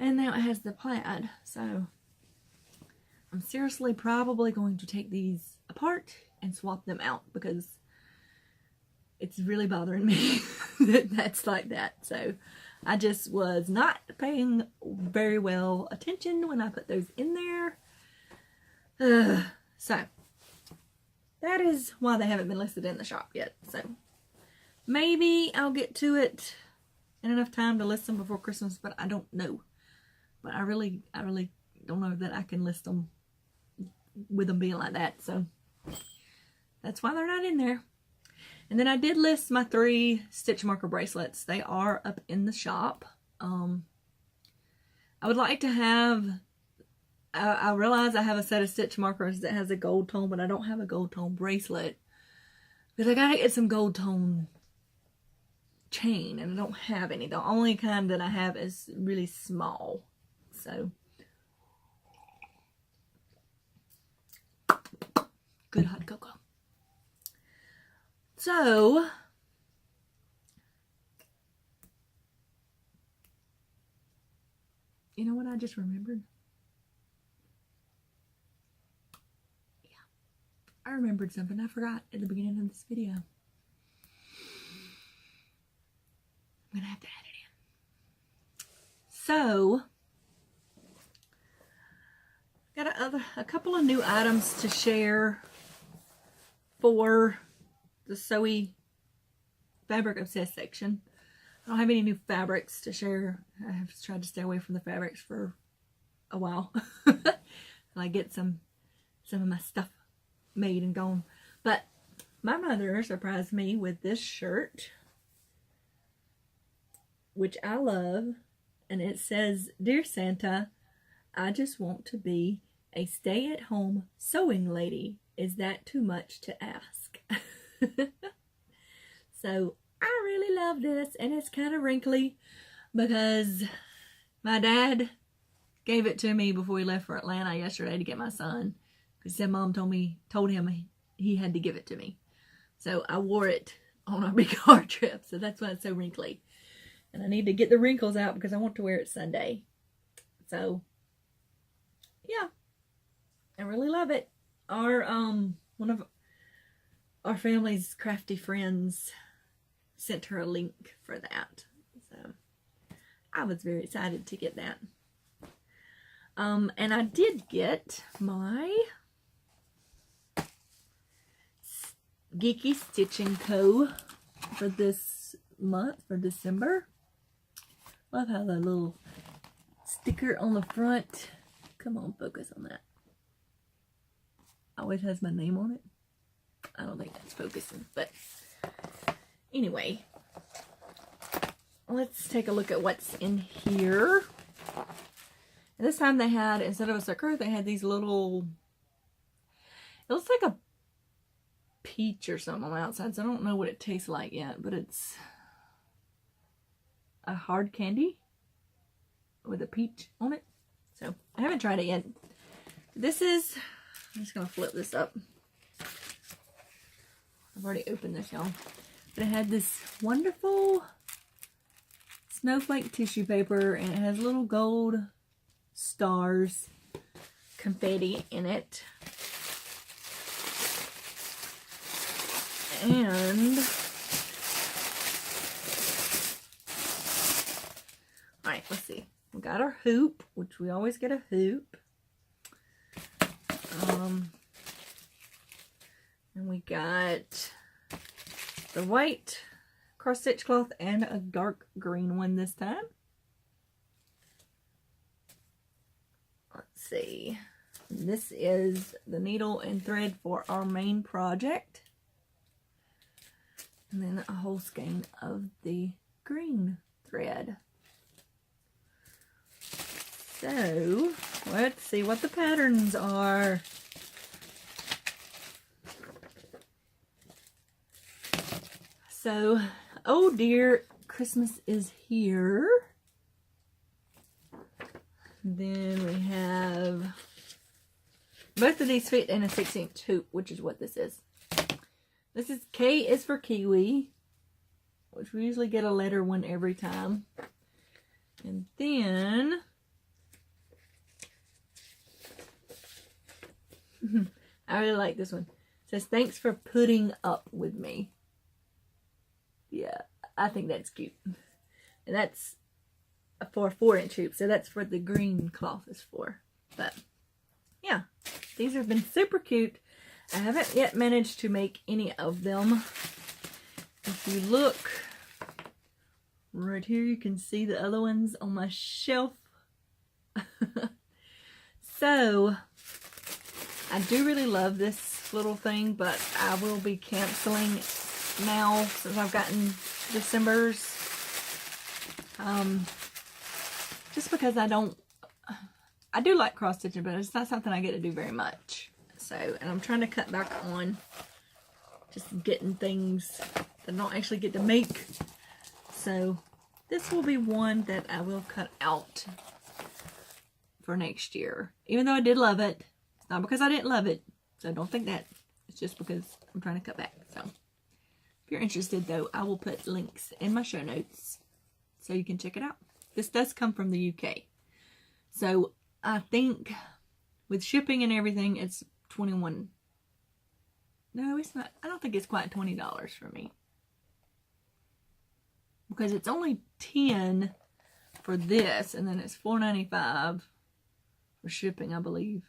And now it has the plaid. So I'm seriously probably going to take these apart and swap them out, because it's really bothering me that that's like that. So I just was not paying very well attention when I put those in there. So that is why they haven't been listed in the shop yet. So maybe I'll get to it in enough time to list them before Christmas, but I don't know. But I really don't know that I can list them with them being like that. So that's why they're not in there. And then I did list my 3 stitch marker bracelets. They are up in the shop. I would like to have, I realize I have a set of stitch markers that has a gold tone, but I don't have a gold tone bracelet, because I gotta get some gold tone chain, and I don't have any. The only kind that I have is really small. So good hot cocoa. So you know what I just remembered? Yeah, I remembered something I forgot at the beginning of this video. I'm gonna have to add it in. So got a couple of new items to share for the Sewy Fabric Obsessed section. I don't have any new fabrics to share. I have tried to stay away from the fabrics for a while. I get some of my stuff made and gone. But my mother surprised me with this shirt, which I love. And it says, "Dear Santa, I just want to be a stay-at-home sewing lady. Is that too much to ask?" So I really love this, and it's kind of wrinkly because my dad gave it to me before he left for Atlanta yesterday to get my son, because his mom told him he had to give it to me. So I wore it on our big car trip, so that's why it's so wrinkly. And I need to get the wrinkles out because I want to wear it Sunday. So yeah, I really love it. Our one of our family's crafty friends sent her a link for that, so I was very excited to get that. And I did get my Geeky Stitching Co. for this month, for December. Love how the little sticker on the front, come on, focus on that, always has my name on it. I don't think that's focusing, but anyway, let's take a look at what's in here. And this time they had, instead of a sucker, they had these little, it looks like a peach or something on the outside, so I don't know what it tastes like yet, but it's a hard candy with a peach on it. So I haven't tried it yet. This is, I'm just going to flip this up. I've already opened this, y'all. But it had this wonderful snowflake tissue paper, and it has little gold stars, confetti in it. And alright, let's see. We got our hoop, which we always get a hoop. And we got the white cross-stitch cloth and a dark green one this time. Let's see. This is the needle and thread for our main project. And then a whole skein of the green thread. So, let's see what the patterns are. So, oh dear, Christmas is here. Then we have, both of these fit in a 6-inch hoop, which is what this is. This is K is for kiwi, which we usually get a letter one every time. And then, I really like this one. It says, thanks for putting up with me. Yeah, I think that's cute. And that's for a 4-inch hoop, so that's for the green cloth is for. But yeah, these have been super cute. I haven't yet managed to make any of them. If you look right here, you can see the other ones on my shelf. So I do really love this little thing, but I will be canceling now since I've gotten December's, just because I do like cross stitching, but it's not something I get to do very much. So, and I'm trying to cut back on just getting things that I don't actually get to make. So this will be one that I will cut out for next year, even though I did love it. It's not because I didn't love it, so don't think that. It's just because I'm trying to cut back. So if you're interested, though, I will put links in my show notes so you can check it out. This does come from the UK. So I think with shipping and everything, it's $21. No, it's not. I don't think it's quite $20 for me. Because it's only $10 for this, and then it's $4.95 for shipping, I believe.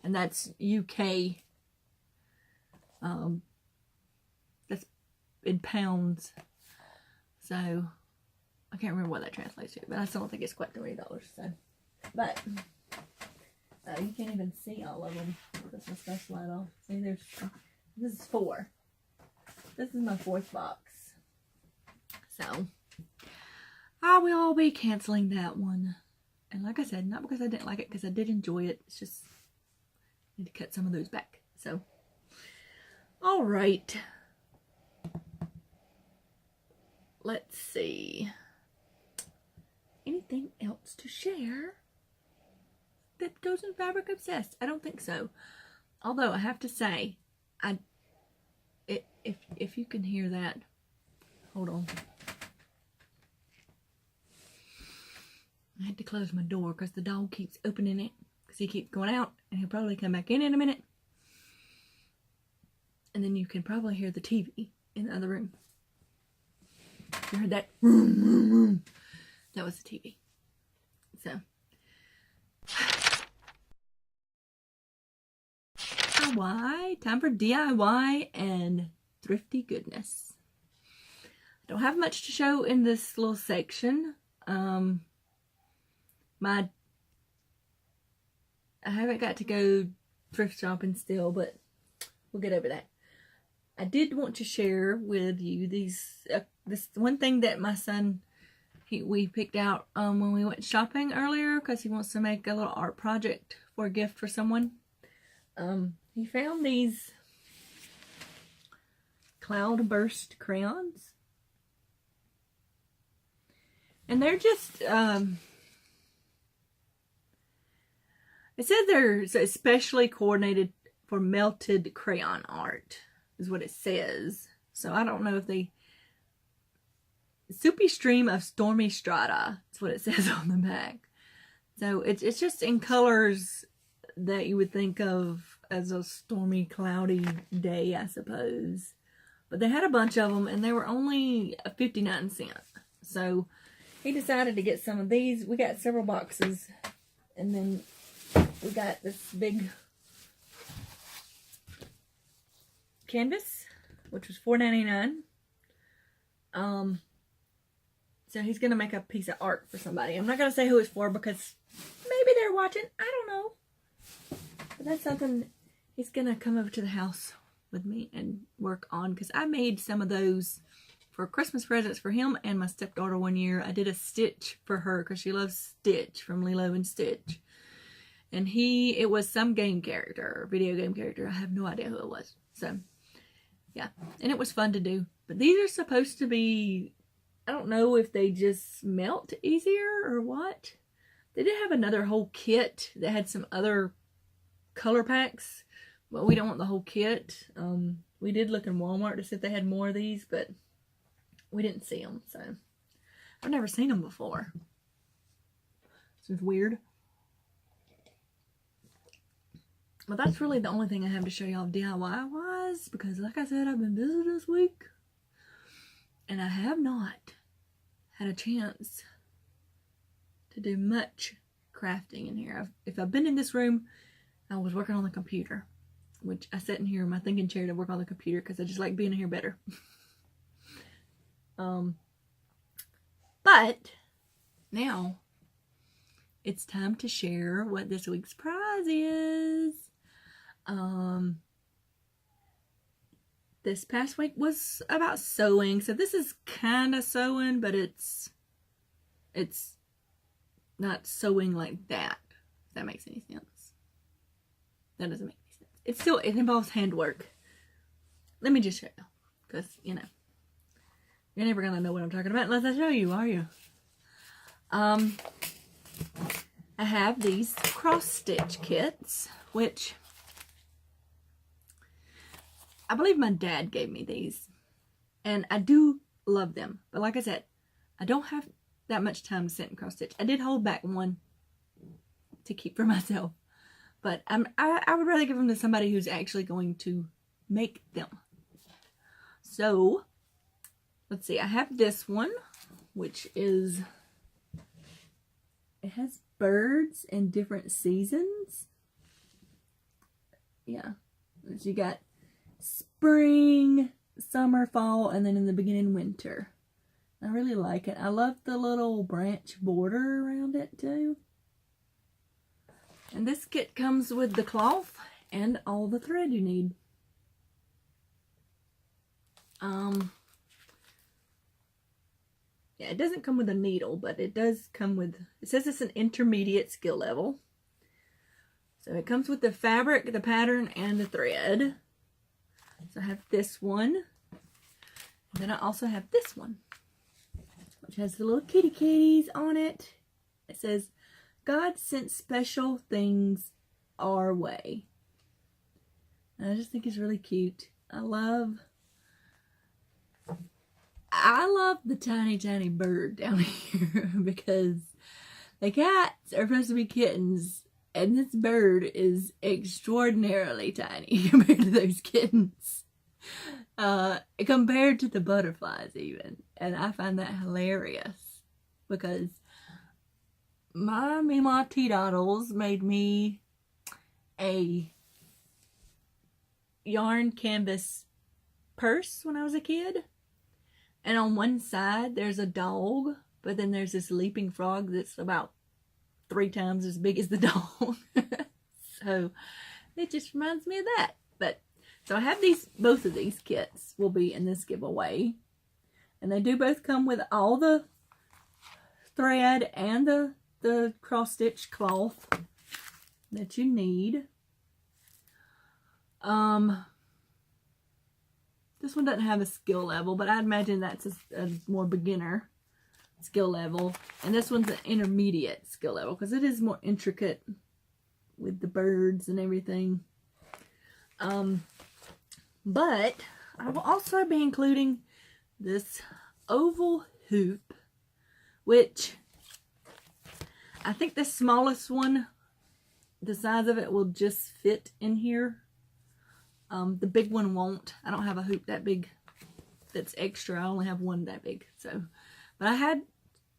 And that's UK. That's in pounds. So I can't remember what that translates to, but I still don't think it's quite $30. So, but you can't even see all of them because my stuff's light off. See, this is 4. This is my 4th box. So I will be canceling that one. And like I said, not because I didn't like it, because I did enjoy it. It's just I need to cut some of those back. So, all right. Let's see. Anything else to share that goes in Fabric Obsessed? I don't think so. Although I have to say, if you can hear that, hold on. I had to close my door because the dog keeps opening it because he keeps going out, and he'll probably come back in a minute. And then you can probably hear the TV in the other room. You heard that? Vroom, vroom, vroom. That was the TV. So, DIY. Time for DIY and thrifty goodness. I don't have much to show in this little section. I haven't got to go thrift shopping still, but we'll get over that. I did want to share with you this one thing that my son we picked out when we went shopping earlier, because he wants to make a little art project for a gift for someone. He found these cloudburst crayons, and they're just It says they're especially coordinated for melted crayon art, is what it says. So I don't know if they... Soupy stream of stormy strata, is what it says on the back. So it's just in colors that you would think of as a stormy, cloudy day, I suppose. But they had a bunch of them, and they were only 59 cents. So he decided to get some of these. We got several boxes, and then we got this big canvas, which was $4.99. So he's going to make a piece of art for somebody. I'm not going to say who it's for because maybe they're watching. I don't know. But that's something he's going to come over to the house with me and work on. Because I made some of those for Christmas presents for him and my stepdaughter one year. I did a Stitch for her because she loves Stitch from Lilo and Stitch. And it was some game character or video game character. I have no idea who it was. So, yeah. And it was fun to do. But these are supposed to be... I don't know if they just melt easier or what. They did have another whole kit that had some other color packs. But we don't want the whole kit. We did look in Walmart to see if they had more of these, but we didn't see them. So I've never seen them before. This is weird. But that's really the only thing I have to show y'all DIY-wise. Because like I said, I've been busy this week. And I have not had a chance to do much crafting in here. If I've been in this room, I was working on the computer. Which I sat in here in my thinking chair to work on the computer because I just like being in here better. But now it's time to share what this week's prize is. This past week was about sewing. So this is kind of sewing, but it's not sewing like that. If that makes any sense. That doesn't make any sense. It involves handwork. Let me just show you. Because, you know, you're never going to know what I'm talking about unless I show you, are you? I have these cross-stitch kits, which... I believe my dad gave me these, and I do love them. But like I said, I don't have that much time to sit and cross stitch. I did hold back one to keep for myself, but I would rather give them to somebody who's actually going to make them. So let's see. I have this one, which is, it has birds in different seasons. Yeah, so you got spring, summer, fall, and then in the beginning, winter. I really like it. I love the little branch border around it too. And this kit comes with the cloth and all the thread you need. Yeah, it doesn't come with a needle, but it does come with, it says it's an intermediate skill level. So it comes with the fabric, the pattern, and the thread. So I have this one. And then I also have this one, which has the little kitty kitties on it. It says, God sent special things our way. And I just think it's really cute. I love the tiny, tiny bird down here because the cats are supposed to be kittens. And this bird is extraordinarily tiny compared to those kittens. Compared to the butterflies even. And I find that hilarious. Because my Mima Teadoddles made me a yarn canvas purse when I was a kid. And on one side there's a dog. But then there's this leaping frog that's about 3 times as big as the dog. So it just reminds me of that. But so I have both of these kits will be in this giveaway. And they do both come with all the thread and the cross stitch cloth that you need. This one doesn't have a skill level, but I imagine that's a more beginner skill level. And this one's an intermediate skill level because it is more intricate with the birds and everything. But I will also be including this oval hoop, which I think the smallest one, the size of it will just fit in here. The big one won't. I don't have a hoop that big that's extra. I only have one that big. So, but I had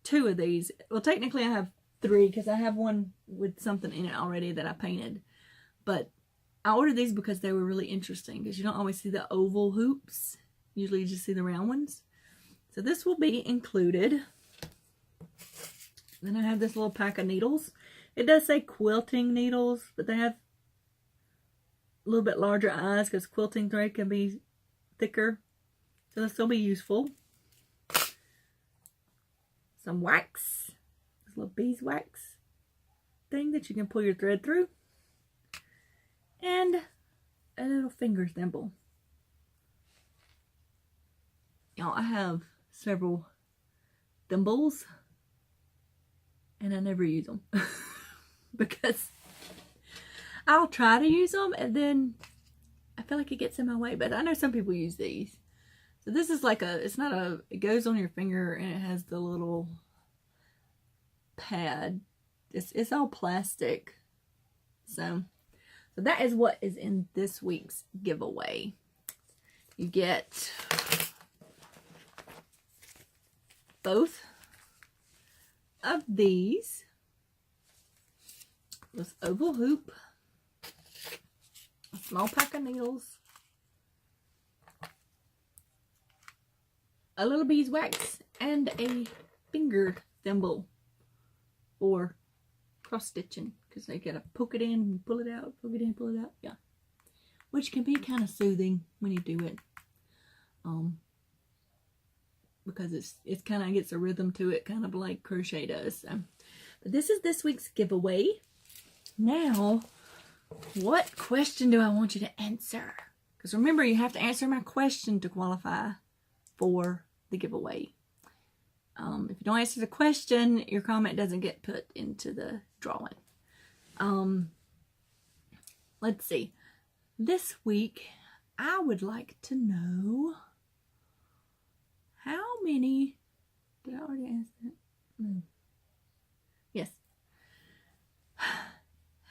2 of these. Well, technically I have 3 because I have one with something in it already that I painted. But I ordered these because they were really interesting, because you don't always see the oval hoops. Usually you just see the round ones. So this will be included. Then I have this little pack of needles. It does say quilting needles, but they have a little bit larger eyes because quilting thread can be thicker. So this will be useful. Some wax. This little beeswax thing that you can pull your thread through. And a little finger thimble. Y'all, I have several thimbles. And I never use them. Because I'll try to use them and then I feel like it gets in my way. But I know some people use these. So this is like it's not a, it goes on your finger and it has the little pad. It's all plastic. So that is what is in this week's giveaway. You get both of these, this oval hoop, a small pack of needles, a little beeswax, and a finger thimble for cross stitching, because they gotta poke it in and pull it out, poke it in, pull it out, yeah, which can be kind of soothing when you do it. Because it kind of gets a rhythm to it, kind of like crochet does. So, but this is this week's giveaway. Now, what question do I want you to answer? Because remember, you have to answer my question to qualify for the giveaway. If you don't answer the question, your comment doesn't get put into the drawing. Let's see. This week, I would like to know, how many, did I already ask that? Yes.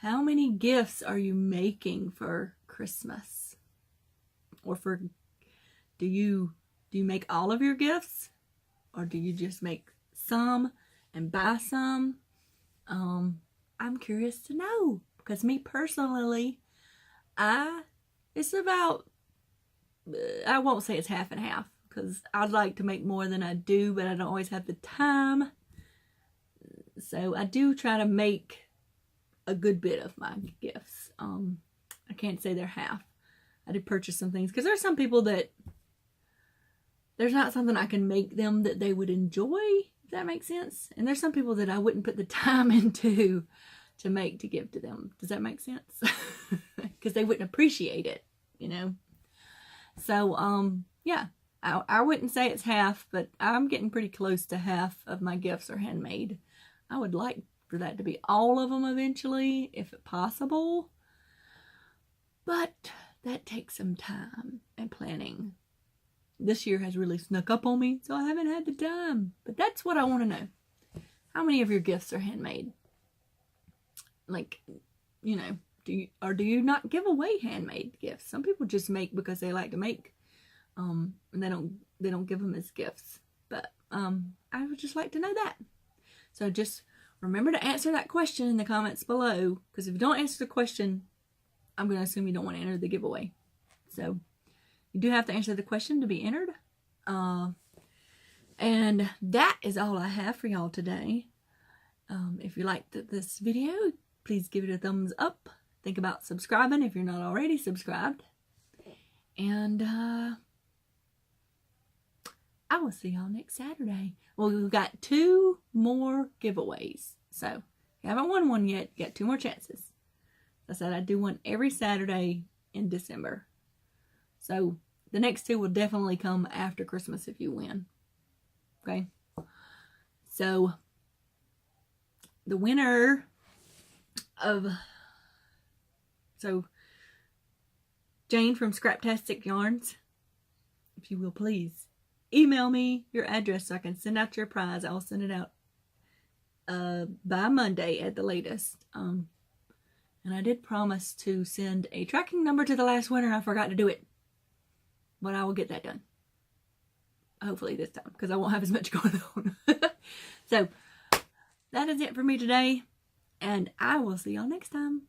How many gifts are you making for Christmas? Or do you make all of your gifts? Or do you just make some and buy some? I'm curious to know. Because me personally, it's about, I won't say it's half and half. Because I'd like to make more than I do, but I don't always have the time. So I do try to make a good bit of my gifts. I can't say they're half. I did purchase some things, because there's some people that there's not something I can make them that they would enjoy, if that makes sense. And there's some people that I wouldn't put the time into to make to give to them. Does that make sense? Because they wouldn't appreciate it, you know. So, yeah. I wouldn't say it's half, but I'm getting pretty close to half of my gifts are handmade. I would like for that to be all of them eventually, if possible. But that takes some time and planning. This year has really snuck up on me, so I haven't had the time. But that's what I want to know. How many of your gifts are handmade? Like, you know, do you not give away handmade gifts? Some people just make because they like to make. And they don't give them as gifts. But I would just like to know that. So just remember to answer that question in the comments below. Because if you don't answer the question, I'm going to assume you don't want to enter the giveaway. So you do have to answer the question to be entered. And that is all I have for y'all today. If you liked this video, please give it a thumbs up. Think about subscribing if you're not already subscribed. And I will see y'all next Saturday. Well, we've got 2 more giveaways. So, if you haven't won one yet, you got 2 more chances. I said I'd do one every Saturday in December. So, the next 2 will definitely come after Christmas if you win. Okay? So, the winner of So, Jane from Scraptastic Yarns, if you will please, email me your address so I can send out your prize. I'll send it out by Monday at the latest. And I did promise to send a tracking number to the last winner. I forgot to do it. But I will get that done. Hopefully this time, because I won't have as much going on. So, that is it for me today. And I will see y'all next time.